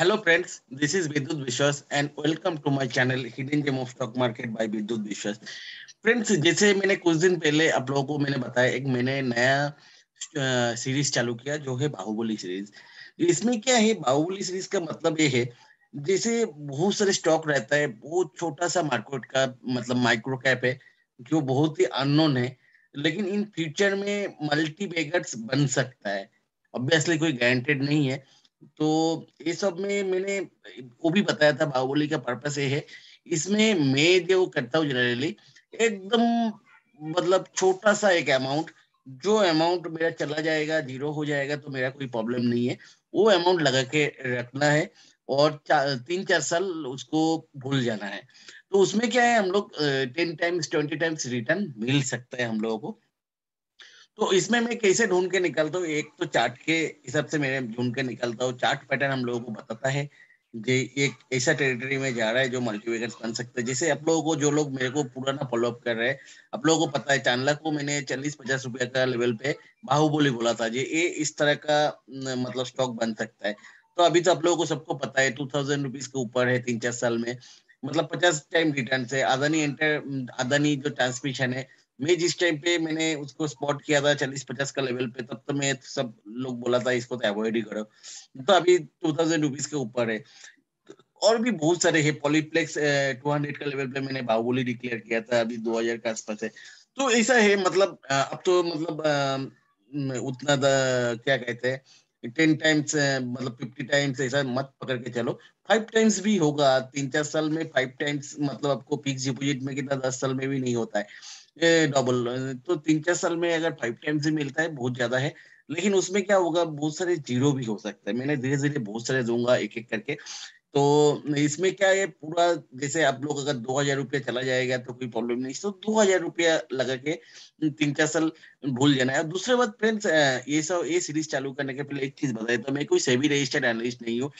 Hello friends, this is Vidyut Vishwas and welcome to my channel Hidden Gem of Stock Market by Vidyut Vishwas. Friends, जैसे मैंने कुछ दिन पहले आप लोगों को मैंने बताया, एक मैंने नया सीरीज चालू किया जो है बाहुबली सीरीज। इसमें क्या है, बाहुबली सीरीज का मतलब ये है, जैसे बहुत सारे स्टॉक रहता है, बहुत छोटा सा मार्केट का मतलब माइक्रो कैप है जो बहुत ही अननोन है, लेकिन इन फ्यूचर में मल्टी बैगर्स बन सकता है। ऑब्वियसली कोई गारंटेड नहीं है। तो ये सब में मैंने वो भी बताया था, बाहुबली का पर्पस ये है। इसमें मैं जो करता हूँ जनरली, एकदम मतलब छोटा सा एक अमाउंट, जो अमाउंट मेरा चला जाएगा, जीरो हो जाएगा तो मेरा कोई प्रॉब्लम नहीं है। वो अमाउंट लगा के रखना है और 3-4 साल उसको भूल जाना है। तो उसमें क्या है, हम लोग 10 टाइम्स 20 टाइम्स रिटर्न मिल सकता है हम लोगों को। तो इसमें मैं कैसे ढूंढ के निकालता हूँ, एक तो चार्ट के हिसाब से मैं ढूंढ के निकालता हूँ। चार्ट पैटर्न हम लोगों को बताता है कि एक ऐसा टेरिटरी में जा रहा है जो मल्टीवेगर्स बन सकते हैं। जैसे आप लोगों को, जो लोग मेरे को पुराना फॉलोअप कर रहे हैं, आप लोगों को पता है चांदला को मैंने 40-50 रुपया का लेवल पे बाहुबली बोला था जी, ये इस तरह का मतलब स्टॉक बन सकता है। तो अभी तो आप लोगों को सबको पता है 2000 रुपीज के ऊपर है 3-4 साल में, मतलब 50 टाइम रिटर्न से। अदानी जो ट्रांसमिशन है, मैं जिस टाइम पे मैंने उसको स्पॉट किया था 40-50 का लेवल पे, तब तो मैं सब लोग बोला था इसको तो अवॉइड ही करो। तो अभी 2000 रुपीज के ऊपर है। और भी बहुत सारे है। पॉलीप्लेक्स 200 का लेवल पे मैंने बाहुबली डिक्लेयर किया था, अभी 2000 के आसपास है। तो ऐसा है, मतलब अब तो मतलब उतना क्या कहते हैं, 10 टाइम्स मतलब 50 टाइम्स ऐसा मत पकड़ के चलो। 5 टाइम्स भी होगा 3-4 साल में। 5 टाइम्स मतलब आपको फिक्स डिपोजिट में कितना, 10 साल में भी नहीं होता है ये डबल। तो 3-4 साल में अगर 5 टाइम्स ही मिलता है, बहुत ज्यादा है। लेकिन उसमें क्या होगा, बहुत सारे जीरो भी हो सकता है। मैंने धीरे धीरे बहुत सारे दूंगा एक एक करके। तो इसमें क्या है, पूरा जैसे आप लोग अगर 2000 रुपया चला जाएगा तो कोई प्रॉब्लम नहीं, तो 2000 रुपया लगा के 3-4 साल भूल जाना है। और दूसरी बात फ्रेंड्स, ये सब ये सीरीज चालू करने के पहले एक चीज बताया, तो मैं कोई सेबी रजिस्टर्ड एनालिस्ट नहीं हूँ।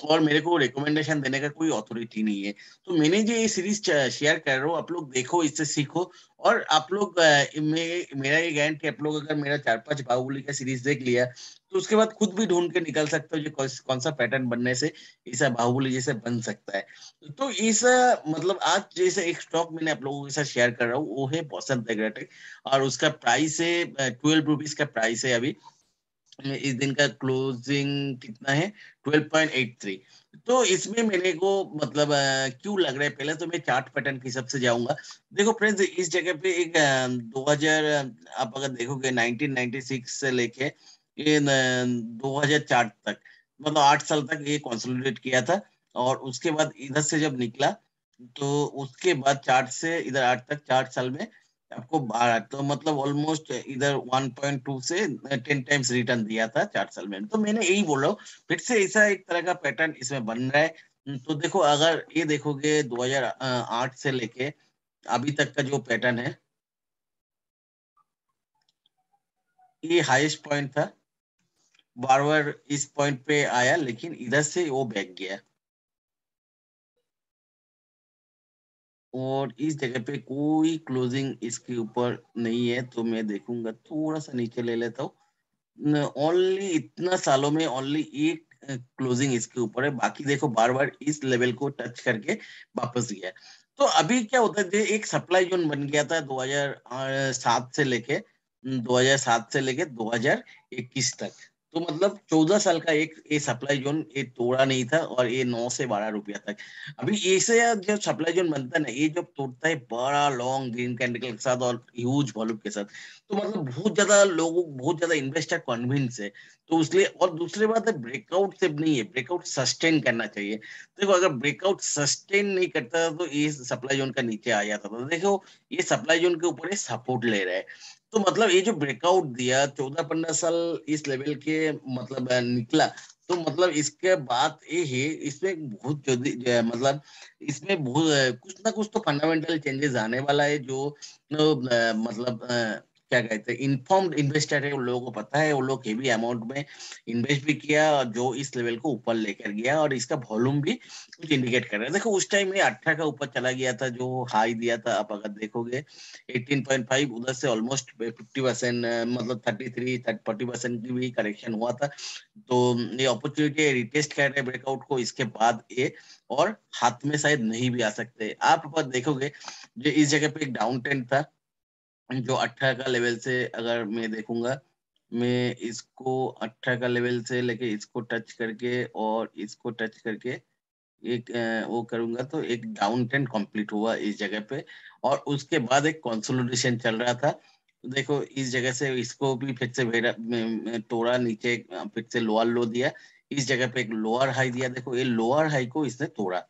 और मेरे को रिकमेंडेशन देने का कोई अथॉरिटी नहीं है। तो मैंने जो ये सीरीज शेयर कर रहा हूँ, आप लोग देखो, इससे सीखो। और आप लोग मेरा ये गारंटी, आप लोग अगर मेरा 4-5 बाहुबली का सीरीज देख लिया तो उसके बाद खुद भी ढूंढ के निकल सकते हो जो कौन सा पैटर्न बनने से ऐसा बाहुबली जैसे बन सकता है। तो ऐसा मतलब आज जैसे एक स्टॉक मैंने आप लोगों के साथ शेयर कर रहा हूँ, वो है बसंत एग्रोटेक। और उसका प्राइस है 12 रुपीज का प्राइस है अभी। इस दिन का क्लोजिंग कितना है, 12.83। तो इसमें मेरे को मतलब क्यों लग रहा है, पहले तो मैं चार्ट पैटर्न के हिसाब से जाऊंगा। देखो फ्रेंड्स, इस जगह पे एक 2000, आप अगर देखोगे 1996 से लेके ये 2004 तक, मतलब 8 साल तक ये कंसोलिडेट किया था। और उसके बाद इधर से जब निकला, तो उसके बाद 4 से इधर 8 तक, 4 साल में आपको 12, तो मतलब ऑलमोस्ट इधर 1.2 से 10 टाइम्स रिटर्न दिया था 4 साल में। तो मैंने यही बोल रहा हूँ, फिर से ऐसा एक तरह का पैटर्न इसमें बन रहा है। तो देखो, अगर ये देखोगे 2008 से लेके अभी तक का जो पैटर्न है, ये हाईएस्ट पॉइंट था। बार बार इस पॉइंट पे आया, लेकिन इधर से वो बैक गया। और इस जगह पे कोई क्लोजिंग इसके ऊपर नहीं है, तो मैं देखूंगा थोड़ा सा नीचे ले लेता हूँ। ओनली इतना सालों में ओनली एक क्लोजिंग इसके ऊपर है, बाकी देखो बार बार इस लेवल को टच करके वापस गया। तो अभी क्या होता है, एक सप्लाई जोन बन गया था 2007 से लेके 2021 तक। तो मतलब 14 साल का एक ये सप्लाई जोन ये तोड़ा नहीं था, और ये 9 से 12 रुपया तक। अभी ऐसे जो सप्लाई जोन बनता है ना, ये जब तोड़ता है बड़ा लॉन्ग ग्रीन कैंडल के साथ और ह्यूज वॉल्यूम के साथ, तो मतलब बहुत ज्यादा लोगों, बहुत ज्यादा इन्वेस्टर कन्विंस है। तो इसलिए, और दूसरी बात है, ब्रेकआउट सिर्फ नहीं है, ब्रेकआउट सस्टेन करना चाहिए। देखो, अगर ब्रेकआउट सस्टेन नहीं करता तो ये सप्लाई जोन का नीचे आ जाता था। देखो, ये सप्लाई जोन के ऊपर ये सपोर्ट ले रहा है। तो मतलब ये जो ब्रेकआउट दिया 14-15 साल इस लेवल के, मतलब निकला। तो मतलब इसके बाद ये है, इसमें बहुत जल्दी मतलब इसमें बहुत कुछ ना कुछ तो फंडामेंटल चेंजेस आने वाला है, जो मतलब क्या कहते हैं इन्फॉर्म्ड इन्वेस्टर है, उन लोगों को पता है, वो लोग हेवी अमाउंट में इन्वेस्ट भी किया और जो इस लेवल को ऊपर लेकर गया और इसका वॉल्यूम भी कुछ इंडिकेट कर रहा है। देखो उस टाइम में 18 का ऊपर चला गया था, जो हाई दिया था, आप अगर देखोगे 18.5, उधर से ऑलमोस्ट 50%, मतलब 33-40% की भी करेक्शन हुआ था। तो ये अपॉर्चुनिटी रिटेस्ट कर रहे ब्रेकआउट को, इसके बाद ये और हाथ में शायद नहीं भी आ सकते। आप पर देखोगे जो इस जगह पे एक डाउन ट्रेंड था, जो 18 का लेवल से अगर मैं देखूंगा, मैं इसको 18 का लेवल से लेके इसको टच करके और इसको टच करके एक वो करूंगा तो एक डाउन ट्रेंड कंप्लीट हुआ इस जगह पे, और उसके बाद एक कंसोलिडेशन चल रहा था। देखो इस जगह से इसको भी फिर से तोड़ा नीचे, फिर से लोअर लो दिया, इस जगह पे एक लोअर हाई दिया। देखो ये लोअर हाई को इसने तोड़ा।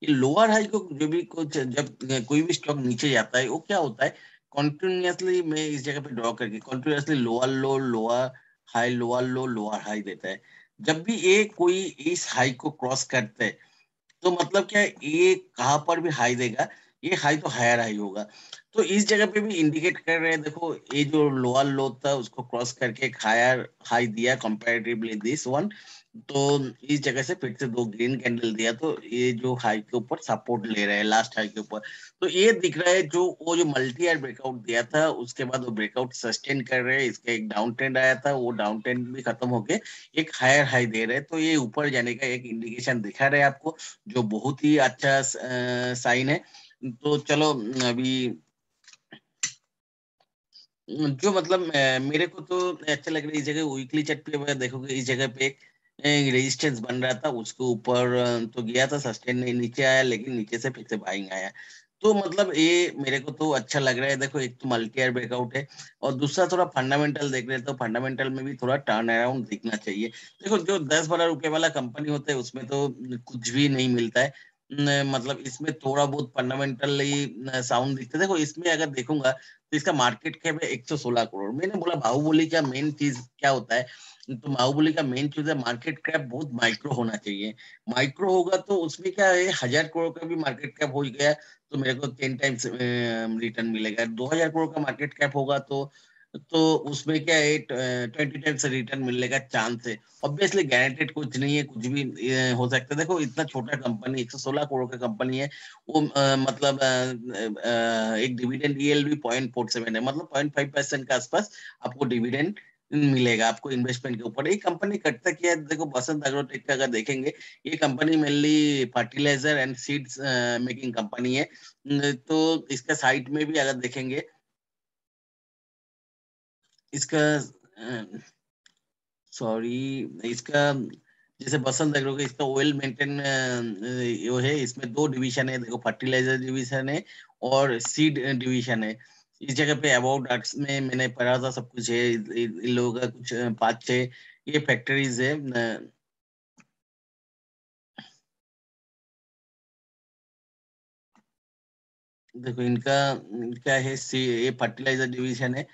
ये लोअर हाई को जो भी कुछ, जब कोई भी स्टॉक नीचे जाता है वो क्या होता है, कॉन्टिन्यूसली मैं इस जगह पे ड्रॉ करके कॉन्टिन्यूसली लोअर लो, लोअर हाई, लोअर लो, लोअर हाई देता है। जब भी ये कोई इस हाई को क्रॉस करता है तो मतलब क्या है, ये कहाँ पर भी हाई देगा, ये हाई तो हायर हाई होगा। तो इस जगह पे भी इंडिकेट कर रहे हैं, देखो ये जो लोअर लो था उसको क्रॉस करके एक हायर हाई दिया कंपैरेटिवली दिस वन। तो इस जगह से फिर से दो ग्रीन कैंडल दिया, तो ये जो हाई के ऊपर सपोर्ट ले रहे हैं लास्ट हाई के ऊपर। तो ये दिख रहा है जो वो जो मल्टी ईयर ब्रेकआउट दिया था उसके बाद वो ब्रेकआउट सस्टेन कर रहे हैं। इसका एक डाउन ट्रेंड आया था, वो डाउन ट्रेंड भी खत्म होके एक हायर हाई दे रहे हैं, तो ये ऊपर जाने का एक इंडिकेशन दिखा रहे हैं आपको, जो बहुत ही अच्छा साइन है। तो चलो अभी जो मतलब मेरे को तो अच्छा लग रहा है, इस जगह वीकली चार्ट पे अगर देखोगे इस जगह पे एक रेजिस्टेंस बन रहा था, उसके ऊपर तो गया था, सस्टेन नहीं नीचे आया, लेकिन नीचे से फिर से बाइंग आया। तो मतलब ये मेरे को तो अच्छा लग रहा है। देखो एक तो मल्टी ईयर ब्रेकआउट है, और दूसरा थोड़ा फंडामेंटल देख रहे हैं, तो फंडामेंटल में भी थोड़ा टर्न अराउंड दिखना चाहिए। देखो जो 10-12 रुपए वाला कंपनी होता है उसमें तो कुछ भी नहीं मिलता है, मतलब इसमें थोड़ा बहुत फंडामेंटली साउंड दिखता है। देखो इसमें अगर देखूंगा तो इसका मार्केट कैप है 116 करोड़। मैंने बोला बाहुबली का मेन चीज क्या होता है, तो बाहुबली का मेन चीज है मार्केट कैप बहुत माइक्रो होना चाहिए। माइक्रो होगा तो उसमें क्या है, 1000 करोड़ का भी मार्केट कैप हो गया तो मेरे को 10 टाइम्स रिटर्न मिलेगा। 2000 करोड़ का मार्केट कैप होगा तो उसमें क्या है, 20 टाइम्स रिटर्न मिलने का चांस है। ऑब्वियसली गारंटेड कुछ नहीं है, कुछ भी हो सकता है। देखो इतना छोटा कंपनी, 116 करोड़ का कंपनी है, वो मतलब एक डिविडेंड yield भी 0.47 है, मतलब 0.5% के आसपास आपको डिविडेंड मिलेगा आपको इन्वेस्टमेंट के ऊपर। ये कंपनी करता क्या है, देखो बसंत एग्रोटेक का अगर देखेंगे, ये company mainly fertiliser and seeds making company है। तो इसका साइट में भी अगर देखेंगे, इसका सॉरी, इसका जैसे बसंत एग्रो का इसका ऑयल मेंटेन वो है, इसमें दो डिवीजन है, देखो फर्टिलाइजर डिवीजन है और सीड डिवीजन है। इस जगह पे अबाउट आर्ट्स में मैंने पढ़ा था, सब कुछ है। इन लोगों का कुछ 5-6 ये फैक्ट्रीज है। देखो इनका क्या है, ये फर्टिलाइजर डिवीजन है,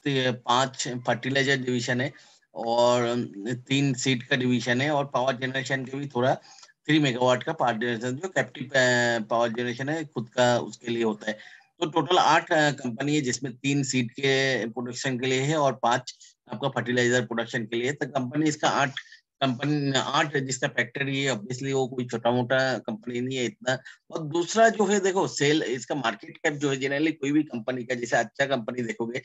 तो ये 5 फर्टिलाइजर डिवीजन है और 3 सीड का डिवीजन है, और पावर जनरेशन के भी थोड़ा 3 मेगावाट का पावर जनरेशन, जो कैप्टिव पावर जनरेशन है खुद का, उसके लिए होता है। तो टोटल 8 कंपनी है, जिसमें 3 सीड के प्रोडक्शन के लिए है और 5 आपका फर्टिलाइजर प्रोडक्शन के लिए। तो कंपनी इसका 8 कंपनी 8 जिसका फैक्ट्री है, ऑब्वियसली वो कोई छोटा मोटा कंपनी नहीं है इतना। और दूसरा जो है, देखो सेल, इसका मार्केट कैप जो है, जनरली कोई भी कंपनी का जैसे अच्छा कंपनी देखोगे,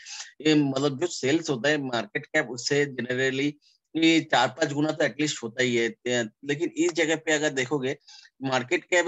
ये मतलब जो सेल्स होता है मार्केट कैप उससे जनरली ये 4-5 गुना तो एटलीस्ट होता ही है। लेकिन इस जगह पे अगर देखोगे मार्केट कैप,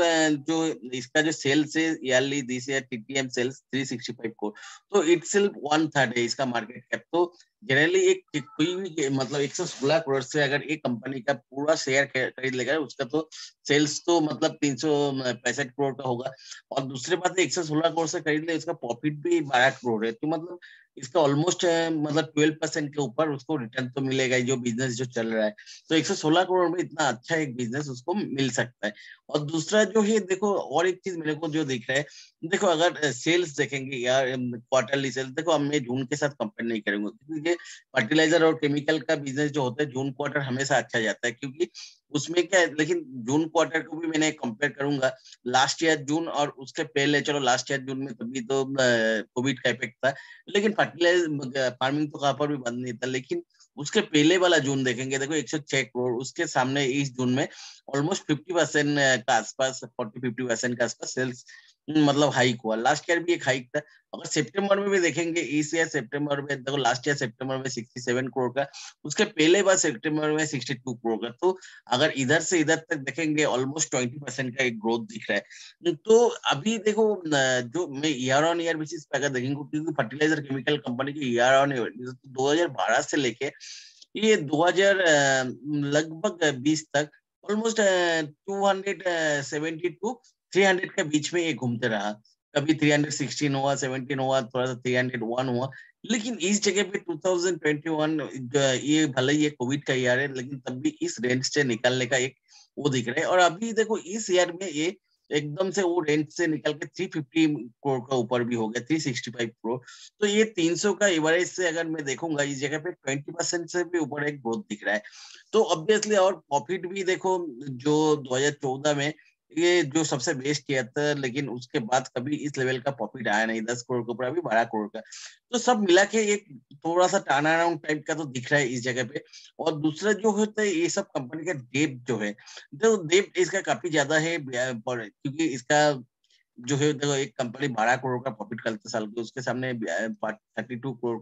जो इसका जो सेल्स है yearly this year TTM sales 365 crore, तो इटसेल्फ 1/3 है इसका मार्केट कैप। तो जनरली एक कोई भी मतलब 116 करोड़ से अगर एक कंपनी का पूरा शेयर खरीद लेगा, उसका तो सेल्स तो मतलब 365 करोड़ का होगा। और दूसरी बात है, 116 करोड़ से खरीद ले, उसका प्रॉफिट भी 12 करोड़ है, तो मतलब इसका ऑलमोस्ट मतलब 12% के ऊपर उसको रिटर्न तो मिलेगा ही, जो बिजनेस जो चल रहा है। तो 116 करोड़ में इतना अच्छा एक बिजनेस उसको मिल सकता है। और दूसरा जो है, देखो और एक चीज मेरे को जो दिख रहा है, देखो अगर सेल्स देखेंगे या क्वार्टरली सेल्स, देखो अब मैं जून के साथ कंपेयर नहीं करूंगा, क्योंकि ये फर्टिलाइजर और केमिकल का बिजनेस जो होता है जून क्वार्टर हमेशा अच्छा जाता है, क्योंकि उसमें क्या है, लेकिन जून क्वार्टर को भी मैंने कंपेयर करूंगा लास्ट ईयर जून और उसके पहले, चलो लास्ट ईयर जून में तभी तो कोविड का इफेक्ट था, लेकिन फर्टिलाइजर फार्मिंग तो कहाँ पर भी बंद नहीं था, लेकिन उसके पहले वाला जून देखेंगे, देखो 106 करोड़, उसके सामने इस जून में ऑलमोस्ट 50% का आसपास, 40-50% के आसपास सेल्स मतलब हाइक हुआ। लास्ट ईयर भी एक हाइक था। अगर सितंबर में भी देखेंगे, इस ईयर सितंबर में देखो, लास्ट ईयर सितंबर में 67 करोड़ का, उसके पहले बार सितंबर में 62 करोड़ का, तो अगर इधर से इधर तक देखेंगे ऑलमोस्ट 20% का एक ग्रोथ दिख रहा है। तो अभी देखो जो मैं ईयर ऑन ईयर बेसिस पे अगर देखेंगे, क्योंकि फर्टिलाइजर केमिकल कंपनी के ईयर ऑन ईयर 2012 से लेके ये 2000 लगभग 20 तक ऑलमोस्ट 272 300 के बीच में ये घूमते रहा। कभी 316 हुआ, 17 हुआ, थोड़ा सा 301 हुआ, लेकिन इस जगह पे 2021 ये भले ही ये कोविड का ईयर है, लेकिन तब भी इस रेंज से निकलने का एक वो दिख रहा है। और अभी देखो इस ईयर में ये एकदम से वो रेंज से निकल के 350 करोड़ का ऊपर भी हो गया, 365 करोड़। तो ये 300 का एवरेज से अगर मैं देखूंगा, इस जगह पे 20% से भी ऊपर एक ग्रोथ दिख रहा है। तो ऑब्वियसली, और प्रॉफिट भी देखो, जो 2014 में ये जो सबसे बेस्ट किया था, लेकिन उसके बाद कभी इस लेवल का प्रॉफिट आया नहीं, 10 करोड़ के ऊपर, अभी 12 करोड़ का। तो सब मिला के एक थोड़ा सा टर्न अराउंड टाइप का तो दिख रहा है इस जगह पे। और दूसरा जो होता है, ये सब कंपनी का डेट जो है, तो डेट इसका काफी ज्यादा है, क्योंकि इसका जो है, देखो एक कंपनी 12 करोड़ का प्रॉफिट करते साल के, उसके सामने 32 करोड़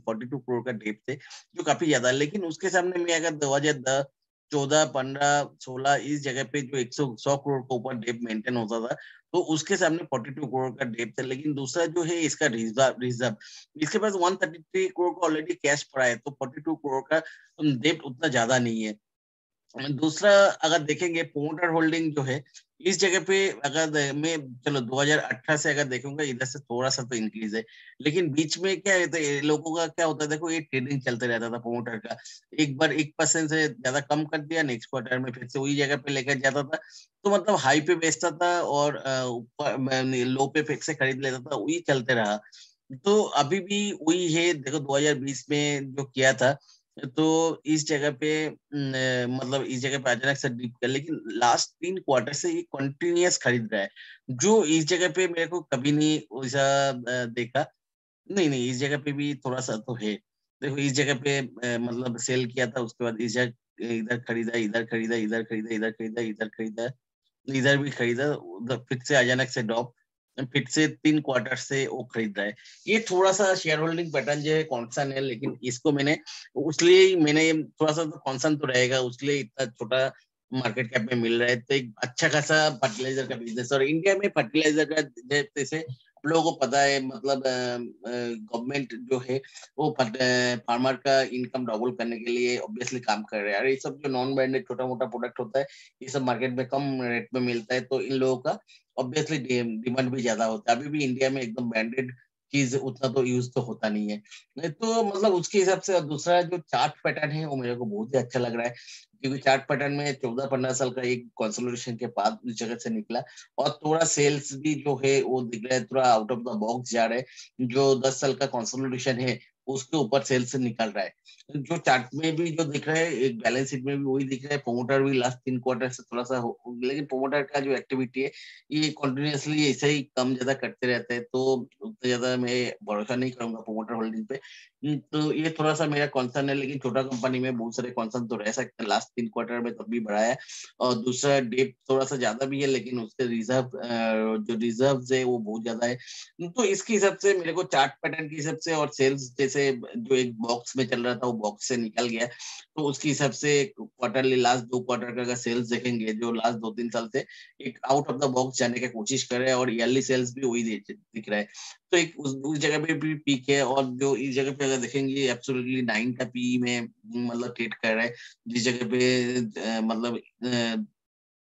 42 करोड़ का डेप थे, जो काफी ज्यादा है। लेकिन उसके सामने में अगर 2010 14 15 16 इस जगह पे जो 100 करोड़ के ऊपर डेप मेंटेन होता था, तो उसके सामने 42 करोड़ का डेप था। लेकिन दूसरा जो है इसका रिजर्व रिजर्व इसके पास 133 करोड़ का ऑलरेडी कैश पड़ा है, तो 42 करोड़ का डेप उतना ज्यादा नहीं है। दूसरा अगर देखेंगे, प्रोमोटर होल्डिंग जो है इस जगह पे, अगर मैं चलो 2018 से अगर देखूंगा, इधर से थोड़ा सा तो इंक्रीज है, लेकिन बीच में क्या है, तो ये लोगों का क्या होता है, देखो ये ट्रेडिंग चलते रहता था प्रोमोटर का, एक बार 1% से ज्यादा कम कर दिया, नेक्स्ट क्वार्टर में फिर से वही जगह पे लेकर जाता था, तो मतलब हाई पे बेचता था और ऊपर लो पे फिर से खरीद लेता था, वही चलते रहा। तो अभी भी वही है, देखो 2020 में जो किया था, तो इस जगह पे मतलब इस जगह पे अचानक से डिप कर, लेकिन लास्ट 3 क्वार्टर से ये कंटिन्यूअस खरीद रहा है, जो इस जगह पे मेरे को कभी नहीं वैसा देखा। नहीं नहीं, इस जगह पे भी थोड़ा सा तो है। देखो इस जगह पे मतलब सेल किया था, उसके बाद इस जगह इधर खरीदा, इधर खरीदा, इधर खरीदा, इधर खरीदा, इधर खरीदा, इधर भी खरीदा, उधर फिर से अचानक से ड्रॉप, फिर से 3 क्वार्टर से वो खरीद रहा है। ये थोड़ा सा शेयर होल्डिंग पैटर्न जो है कॉन्सन है, लेकिन इसको मैंने उसलिए ही मैंने थोड़ा सा तो कॉन्सन तो रहेगा, उसलिए इतना छोटा मार्केट कैप में मिल रहा है। तो एक अच्छा खासा फर्टिलाइजर का बिजनेस, और इंडिया में फर्टिलाइजर का जैसे आप लोगों को पता है, मतलब गवर्नमेंट जो है वो फार्मर का इनकम डबल करने के लिए ऑब्वियसली काम कर रहे हैं। और ये सब जो नॉन ब्रांडेड छोटा मोटा प्रोडक्ट होता है, ये सब मार्केट में कम रेट में मिलता है, तो इन लोगों का ऑब्वियसली डिमांड भी ज्यादा होता है। अभी भी इंडिया में एकदम ब्रांडेड चीज उतना तो यूज तो होता नहीं है। नहीं तो मतलब उसके हिसाब से, और दूसरा जो चार्ट पैटर्न है वो मेरे को बहुत ही अच्छा लग रहा है, क्योंकि चार्ट पैटर्न में 14-15 साल का एक कंसोलिडेशन के बाद उस जगह से निकला, और थोड़ा सेल्स भी जो है वो दिख रहा है, थोड़ा आउट ऑफ द बॉक्स जा रहा है, जो 10 साल का कंसोलिडेशन है उसके ऊपर सेल्स निकल रहा है। जो चार्ट में भी जो दिख रहा है, एक बैलेंस शीट में भी वही दिख रहा है। प्रोमोटर भी लास्ट 3 क्वार्टर से थोड़ा सा लेकिन प्रोमोटर का जो एक्टिविटी है ये कंटिन्यूअसली ऐसे ही कम ज्यादा करते रहते हैं, तो उतना ज्यादा मैं भरोसा नहीं करूंगा प्रोमोटर होल्डिंग पे। तो ये थोड़ा सा मेरा कॉन्सर्न है, लेकिन छोटा कंपनी में बहुत सारे कॉन्सर्न तो रह सकते हैं। लास्ट 3 क्वार्टर में तब भी बढ़ा है, और दूसरा डेप थोड़ा सा ज्यादा भी है, लेकिन उसके रिजर्व जो रिजर्व है वो बहुत ज्यादा है। तो इसके हिसाब से मेरे को चार्ट पैटर्न के हिसाब से, और सेल्स जैसे जो एक बॉक्स में चल रहा था वो बॉक्स से निकल गया, तो उसके हिसाब से क्वार्टरली लास्ट 2 क्वार्टर का अगर सेल्स देखेंगे, जो लास्ट 2-3 साल से एक आउट ऑफ द बॉक्स जाने की कोशिश कर रहे हैं, और ईयरली सेल्स भी वही दिख रहा है। तो एक उस जगह पे भी पीक है, और जो इस जगह पे अगर देखेंगे एब्सोल्युटली 9 का पी में मतलब ट्रेड कर रहा है, जिस जगह पे मतलब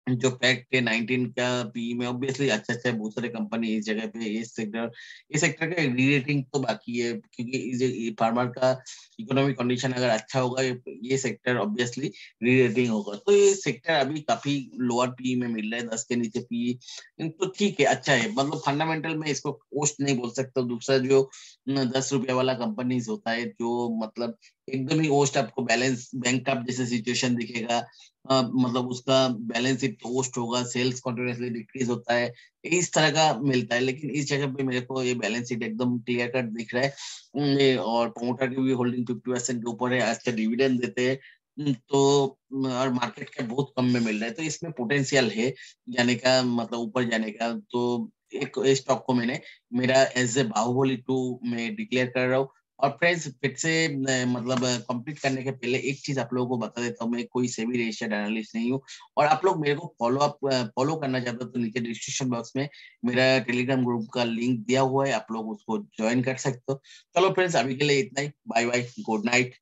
जो फैक्ट है 19 का पी में ऑब्वियसली अच्छा अच्छा है, बहुत सारे कंपनी इस जगह पे इस सेक्टर का रीरेटिंग तो बाकी है, क्योंकि फार्मर का इकोनॉमिक कंडीशन अगर अच्छा होगा ये सेक्टर ऑब्वियसली रीरेटिंग होगा। तो ये सेक्टर अभी काफी लोअर पी में मिल रहा है, 10 के नीचे पी, तो ठीक है, अच्छा है। मतलब फंडामेंटल में इसको कोस्ट नहीं बोल सकता। दूसरा जो 10 रुपया वाला कंपनीज होता है, जो मतलब एकदम ही ओस्ट आपको बैलेंस बैंक का जैसे सिचुएशन दिखेगा, मतलब उसका बैलेंस शीट पोस्ट होगा, सेल्स कंटिन्यूअसली डिक्रीज होता है, इस तरह का मिलता है। लेकिन इस जगह पे मेरे को ये बैलेंस शीट एकदम क्लियर कट दिख रहा है। और प्रोमोटर की भी होल्डिंग 50% के ऊपर है, आज का डिविडेंड देते हैं। तो और मार्केट का बहुत कम में मिल रहा है, तो इसमें पोटेंशियल है जाने का, मतलब ऊपर जाने का। तो एक स्टॉक को मैंने मेरा एज ए बाहुबली 2 में डिक्लेयर कर रहा हूँ। और फ्रेंड्स फिर से मतलब कंप्लीट करने के पहले एक चीज आप लोगों को बता देता हूँ, मैं कोई सेबी रजिस्टर्ड एनालिस्ट नहीं हूँ। और आप लोग मेरे को फॉलो करना चाहते हो तो नीचे डिस्क्रिप्शन बॉक्स में मेरा टेलीग्राम ग्रुप का लिंक दिया हुआ है, आप लोग उसको ज्वाइन कर सकते हो। चलो फ्रेंड्स, अभी के लिए इतना ही। Bye bye, good night.